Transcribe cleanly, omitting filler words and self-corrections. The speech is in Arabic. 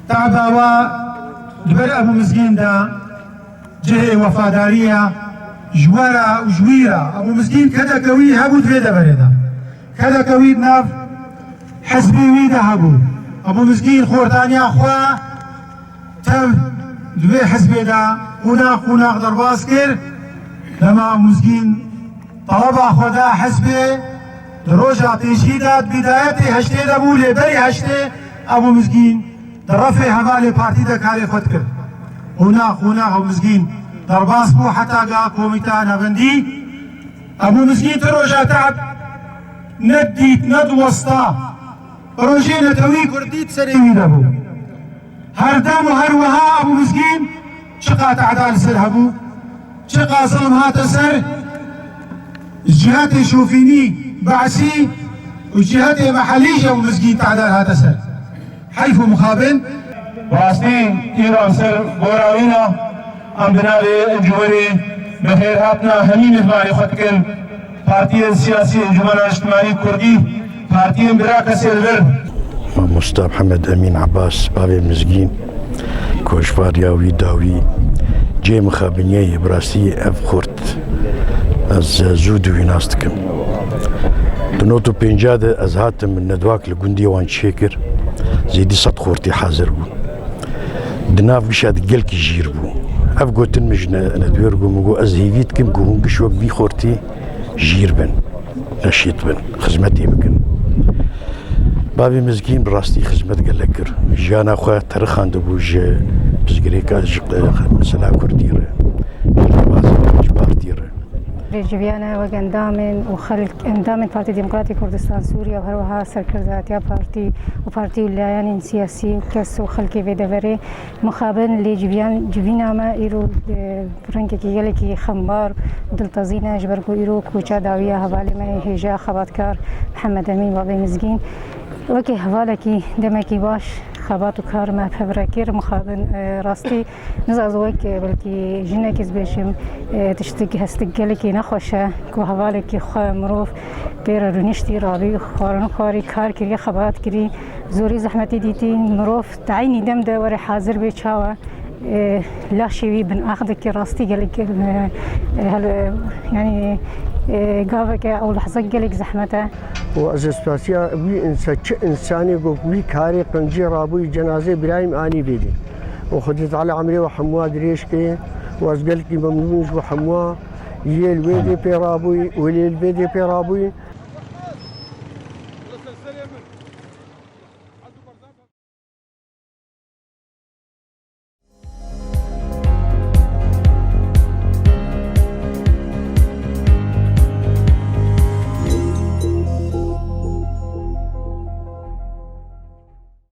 تعباوا دبر أبو مسكين دا جهة وفادارية جوارا وجويرا أبو مسكين كذا كوي هبو تفيدا بريدا كذا كوي ناف حزبي ويدا هبو أبو مسكين خورتانيا أخوا تم دبي حزبي دا قناق درباس كر لما أبو مسكين طلب أخودا حزبي دروجة تنشيدات بدايتي هشتي دبولي بري هشتي أبو مسكين درفع هبالي بارتي دا كاري خدكر قناق أبو مسكين درباس بو حتى قا كوميتانا بندي أبو مسكين تروجة تعب نديت ند وسطا روجينا توي كرديت سريوي دبو هر دم وهر وها أبو مسكين شقات عدال سر هبو شقا ظلم هات سر الجهات شوفيني بعسي والجهات محلية أبو مسكين تعدال هات سر حيث مخابن راستين إيران سر بوراوينا أم بنالي الجواري بخير هاتنا همين إثماري خدكن بارتي السياسي الجمال الاجتماعي الكردي بارتي براكة سيلفر مصطفى محمد أمين عباس بابي مزجين كوشفار ياوي داوي جي مخابنية براسي أفخورت از زود ويناستكم دنوتو بينجاد از هاتم من ندواك لقندي وان شاكر زيدي صد خورتي حاضر بو دناف بشاد قلك جير بو اف قوتن مجنا ندوير قو مقو از هيفيتكم قو هنقش وق بي خورتي جير بن نشيط بن خزمتي مكن بابي مزكين براستي خزمت قلقر جانا خواه ترخان دبو جا بزقريكا مثلا كردير جبار دير جبيانا وقندامن وخلق اندامن بارتي ديمقراطي كردستان سوريا وهروها سركرداتيا بارتي وبارتي ولايان سياسي وكس وخلقي فيدافري مخابن جبينا ما إيرو برنكي يلكي خمبار دلتزينا جبركو إيرو كوچا داوية هبالي ما هجا خباتكار محمد أمين بابي مزگين وكي هبالكي دمكي باش خبات وكار ما فبركير مخابن راستي نزازوك بلكي جنك زبيشم تشتكي هستقلكي نخوشه كو هوالكي خو مروف بير رونشتي رابي خارن خاري كار كري خبات كري زوري زحمتي ديتي مروف تعيني دم ده وري حاضر بيتشاوا لا شيء بن اخذك راستي قالك يعني قافك او لحظه قالك زحمته وأزسباسيا وي إنساني وي كاري قنجي رابوي جنازة برايم آني بيدي وخدت على عمري وحمواد ريشكي وأزقلكي ممنوج وحموا يل بيدي بيرابوي وليل بيدي بيرابوي